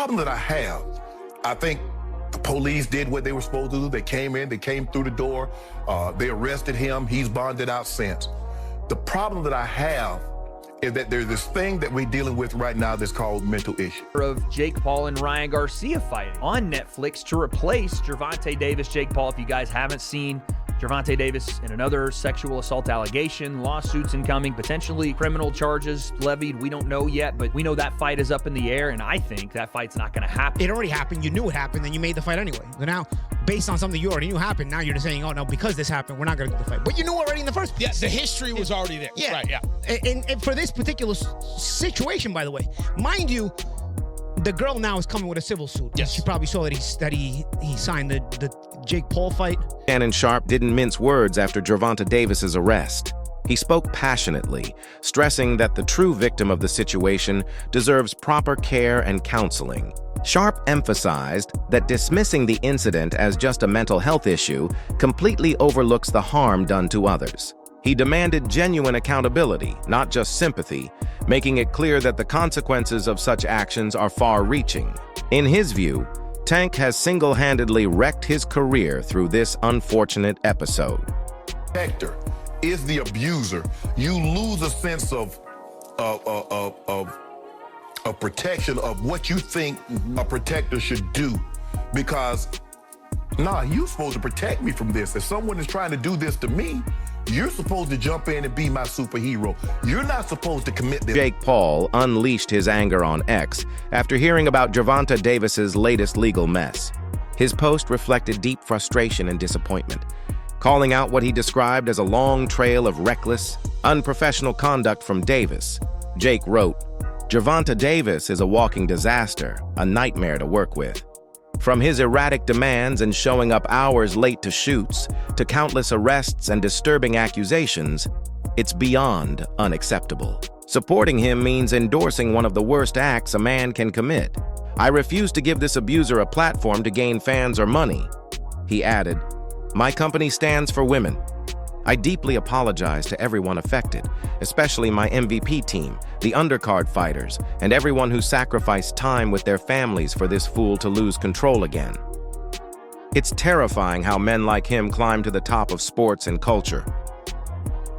problem that I have, I think the police did what they were supposed to do. They came in, they came through the door, they arrested him, he's bonded out since. The problem that I have is that there's this thing that we're dealing with right now that's called mental issue. Of Jake Paul and Ryan Garcia fighting on Netflix to replace Gervonta Davis. Jake Paul, if you guys haven't seen Gervonta Davis in another sexual assault allegation, lawsuits incoming, potentially criminal charges levied. We don't know yet, but we know that fight is up in the air, and I think that fight's not going to happen. It already happened. You knew it happened, and you made the fight anyway. So now, based on something you already knew happened, now you're just saying, oh, no, because this happened, we're not going to do the fight. But you knew already in the first place. Yeah, the history was already there. Yeah. Right, yeah. And for this particular situation, by the way, mind you, the girl now is coming with a civil suit. Yes. She probably saw that he signed the Jake Paul fight. Shannon Sharpe didn't mince words after Gervonta Davis's arrest. He spoke passionately, stressing that the true victim of the situation deserves proper care and counseling. Sharpe emphasized that dismissing the incident as just a mental health issue completely overlooks the harm done to others. He demanded genuine accountability, not just sympathy, making it clear that the consequences of such actions are far-reaching. In his view, Tank has single-handedly wrecked his career through this unfortunate episode. Protector is the abuser. You lose a sense of protection of what you think a protector should do, because you're supposed to protect me from this. If someone is trying to do this to me, you're supposed to jump in and be my superhero. You're not supposed to commit this. Jake Paul unleashed his anger on X after hearing about Gervonta Davis's latest legal mess. His post reflected deep frustration and disappointment, calling out what he described as a long trail of reckless, unprofessional conduct from Davis. Jake wrote, "Gervonta Davis is a walking disaster, a nightmare to work with. From his erratic demands and showing up hours late to shoots, to countless arrests and disturbing accusations, it's beyond unacceptable. Supporting him means endorsing one of the worst acts a man can commit. I refuse to give this abuser a platform to gain fans or money." He added, "My company stands for women. I deeply apologize to everyone affected, especially my MVP team, the undercard fighters, and everyone who sacrificed time with their families for this fool to lose control again. It's terrifying how men like him climb to the top of sports and culture."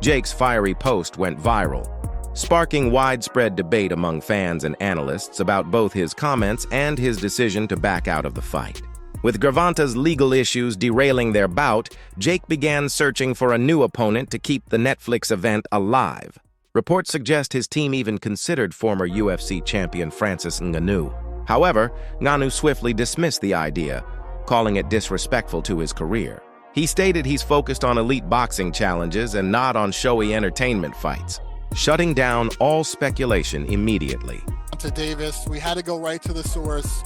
Jake's fiery post went viral, sparking widespread debate among fans and analysts about both his comments and his decision to back out of the fight. With Gervonta's legal issues derailing their bout, Jake began searching for a new opponent to keep the Netflix event alive. Reports suggest his team even considered former UFC champion Francis Ngannou. However, Ngannou swiftly dismissed the idea, calling it disrespectful to his career. He stated he's focused on elite boxing challenges and not on showy entertainment fights, shutting down all speculation immediately. To Davis, we had to go right to the source.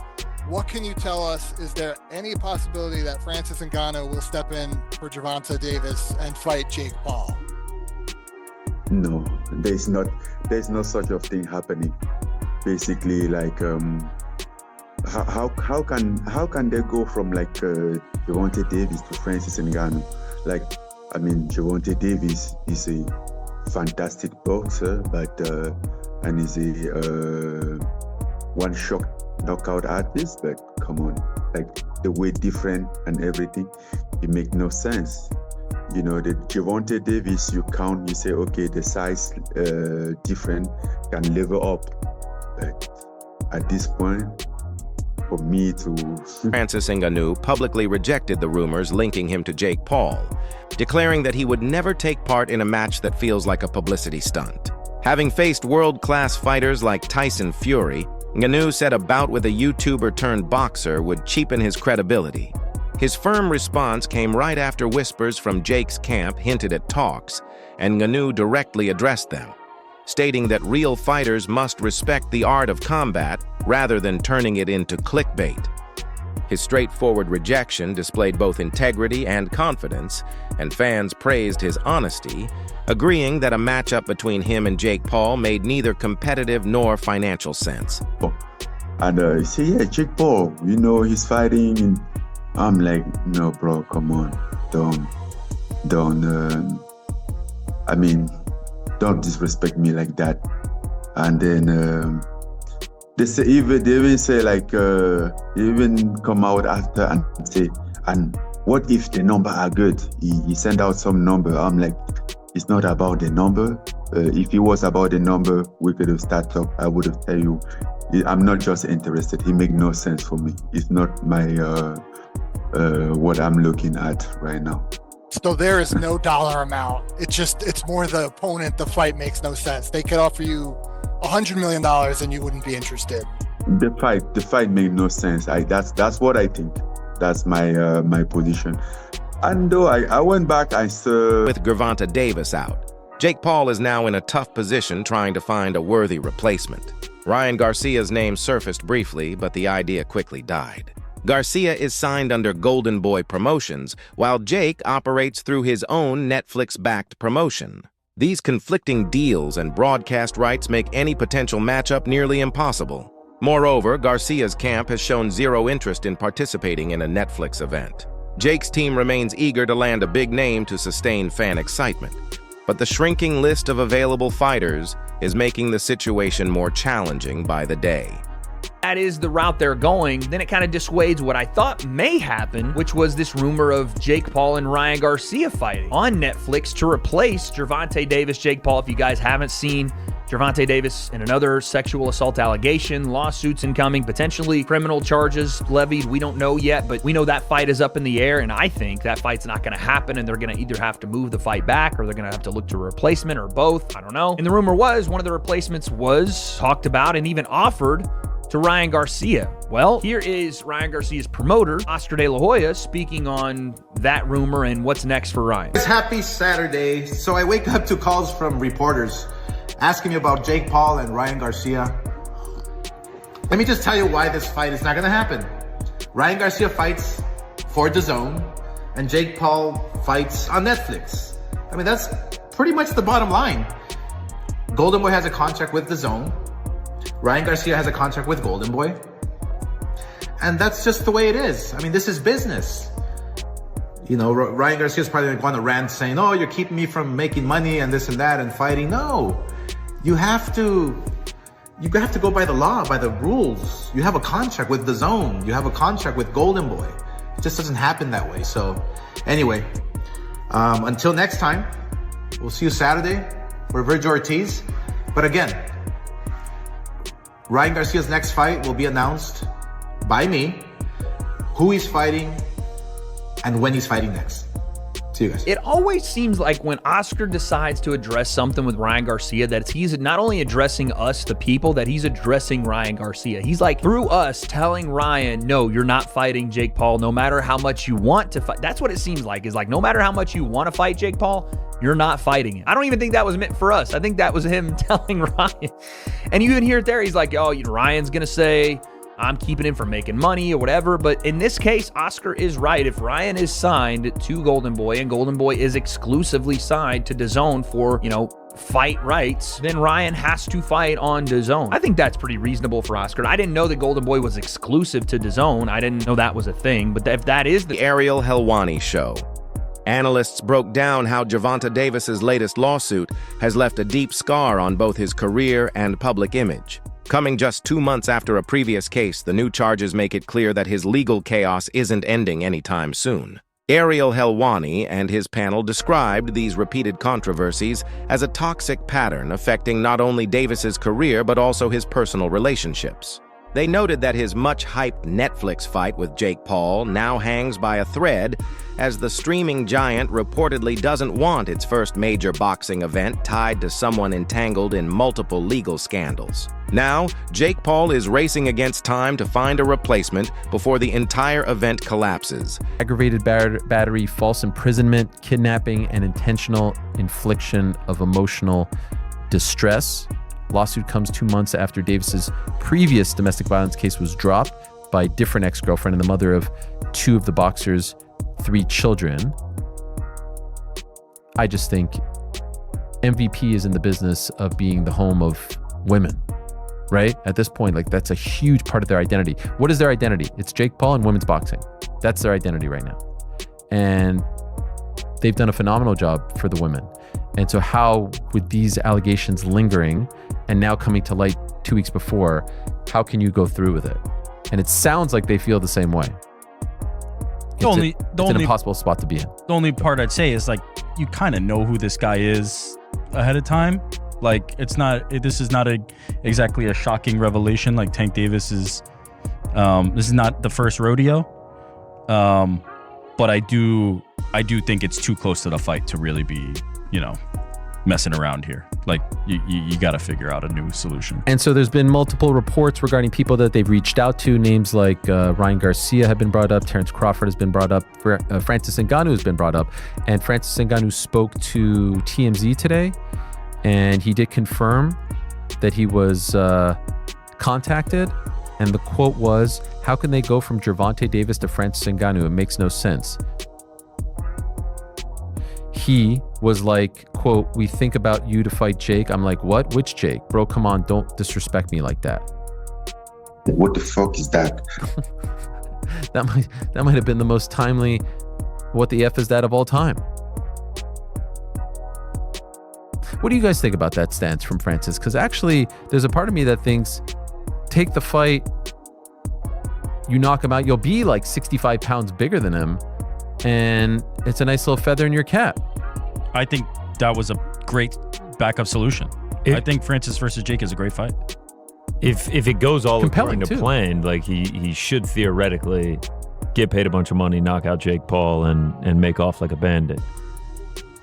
What can you tell us? Is there any possibility that Francis Ngannou will step in for Gervonta Davis and fight Jake Paul? No, there's no such a thing happening. Basically, like, how can they go from like Gervonta Davis to Francis Ngannou? Like, I mean, Gervonta Davis is a fantastic boxer, but and is a one-shot knockout artist, but come on, like the way different and everything, it makes no sense. You know, the Gervonta Davis, you say, okay, the size different can level up, but at this point, for me to... Francis Ngannou publicly rejected the rumors linking him to Jake Paul, declaring that he would never take part in a match that feels like a publicity stunt. Having faced world-class fighters like Tyson Fury, Ngannou said a bout with a YouTuber-turned-boxer would cheapen his credibility. His firm response came right after whispers from Jake's camp hinted at talks, and Ngannou directly addressed them, stating that real fighters must respect the art of combat rather than turning it into clickbait. His straightforward rejection displayed both integrity and confidence, and fans praised his honesty, agreeing that a matchup between him and Jake Paul made neither competitive nor financial sense. And say, yeah, Jake Paul, you know, he's fighting. And I'm like, no, bro, come on, don't disrespect me like that. And then they even say like they even come out after and say, and what if the number are good? He send out some number. I'm like, it's not about the number. If it was about the number, we could have started talk. I would have tell you, I'm not just interested. It make no sense for me. It's not my what I'm looking at right now. So there is no dollar amount. It's more the opponent. The fight makes no sense. They could offer you $100 million and you wouldn't be interested. The fight made no sense. That's what I think. That's my my position. And though I went back, I saw With Gervonta Davis out, Jake Paul is now in a tough position trying to find a worthy replacement. Ryan Garcia's name surfaced briefly, but the idea quickly died. Garcia is signed under Golden Boy Promotions, while Jake operates through his own Netflix-backed promotion. These conflicting deals and broadcast rights make any potential matchup nearly impossible. Moreover, Garcia's camp has shown zero interest in participating in a Netflix event. Jake's team remains eager to land a big name to sustain fan excitement. But the shrinking list of available fighters is making the situation more challenging by the day. That is the route they're going, then it kind of dissuades what I thought may happen, which was this rumor of Jake Paul and Ryan Garcia fighting on Netflix to replace Gervonta Davis. Jake Paul, if you guys haven't seen, Gervonta Davis in another sexual assault allegation, lawsuits incoming, potentially criminal charges levied. We don't know yet, but we know that fight is up in the air, and I think that fight's not going to happen, and they're going to either have to move the fight back or they're going to have to look to a replacement or both. I don't know. And the rumor was one of the replacements was talked about and even offered to Ryan Garcia. Well, here is Ryan Garcia's promoter, Oscar De La Hoya, speaking on that rumor and what's next for Ryan. It's happy Saturday, so I wake up to calls from reporters asking me about Jake Paul and Ryan Garcia. Let me just tell you why this fight is not gonna happen. Ryan Garcia fights for DAZN, and Jake Paul fights on Netflix. I mean, that's pretty much the bottom line. Golden Boy has a contract with DAZN. Ryan Garcia has a contract with Golden Boy. And that's just the way it is. I mean, this is business. You know, Ryan Garcia's probably going to rant saying, oh, you're keeping me from making money and this and that and fighting. No, you have to go by the law, by the rules. You have a contract with DAZN. You have a contract with Golden Boy. It just doesn't happen that way. So anyway, until next time, we'll see you Saturday for Virgil Ortiz. But again, Ryan Garcia's next fight will be announced by me, who he's fighting, and when he's fighting next. See you guys. It always seems like when Oscar decides to address something with Ryan Garcia, that he's not only addressing us, the people, that he's addressing Ryan Garcia. He's like, through us, telling Ryan, no, you're not fighting Jake Paul, no matter how much you want to fight. That's what it seems like, is like, no matter how much you want to fight Jake Paul, you're not fighting it. I don't even think that was meant for us. I think that was him telling Ryan. And you even hear it there. He's like, oh, Ryan's going to say, I'm keeping him from making money or whatever. But in this case, Oscar is right. If Ryan is signed to Golden Boy and Golden Boy is exclusively signed to DAZN for, fight rights, then Ryan has to fight on DAZN. I think that's pretty reasonable for Oscar. I didn't know that Golden Boy was exclusive to DAZN. I didn't know that was a thing. But if that is The Ariel Helwani Show. Analysts broke down how Gervonta Davis's latest lawsuit has left a deep scar on both his career and public image. Coming just 2 months after a previous case, the new charges make it clear that his legal chaos isn't ending anytime soon. Ariel Helwani and his panel described these repeated controversies as a toxic pattern affecting not only Davis's career but also his personal relationships. They noted that his much-hyped Netflix fight with Jake Paul now hangs by a thread, as the streaming giant reportedly doesn't want its first major boxing event tied to someone entangled in multiple legal scandals. Now, Jake Paul is racing against time to find a replacement before the entire event collapses. Aggravated battery, false imprisonment, kidnapping, and intentional infliction of emotional distress. Lawsuit comes 2 months after Davis's previous domestic violence case was dropped by a different ex-girlfriend and the mother of 2 of the boxer's 3 children. I just think MVP is in the business of being the home of women, right? At this point, that's a huge part of their identity. What is their identity? It's Jake Paul and women's boxing. That's their identity right now. And they've done a phenomenal job for the women. And so how would these allegations lingering and now coming to light 2 weeks before, how can you go through with it? And it sounds like they feel the same way. It's an impossible spot to be in. The only part I'd say is, like, you kind of know who this guy is ahead of time. Like, this is not exactly a shocking revelation. Like Tank Davis is, this is not the first rodeo. But I do think it's too close to the fight to really be, messing around here. Like, you got to figure out a new solution. And so there's been multiple reports regarding people that they've reached out to. Names like Ryan Garcia have been brought up. Terrence Crawford has been brought up. Francis Ngannou has been brought up. And Francis Ngannou spoke to TMZ today, and he did confirm that he was contacted. And the quote was, "How can they go from Gervonta Davis to Francis Ngannou? It makes no sense." He was like, quote, "We think about you to fight Jake." I'm like, what? Which Jake? Bro, come on, don't disrespect me like that. What the fuck is that? That might have been the most timely "what the F is that" of all time. What do you guys think about that stance from Francis? Because actually, there's a part of me that thinks, take the fight, you knock him out, you'll be like 65 pounds bigger than him, and it's a nice little feather in your cap. I think that was a great backup solution. I think Francis versus Jake is a great fight. If it goes all according to too. plan, like he should theoretically get paid a bunch of money, knock out Jake Paul, and make off like a bandit.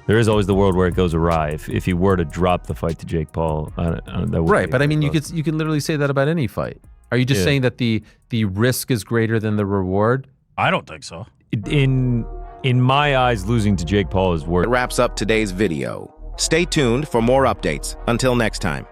There is always the world where it goes awry. If he were to drop the fight to Jake Paul, that would right. But I mean, you could literally say that about any fight. Are you just saying that the risk is greater than the reward? I don't think so. In my eyes, losing to Jake Paul is worth. It wraps up today's video. Stay tuned for more updates. Until next time.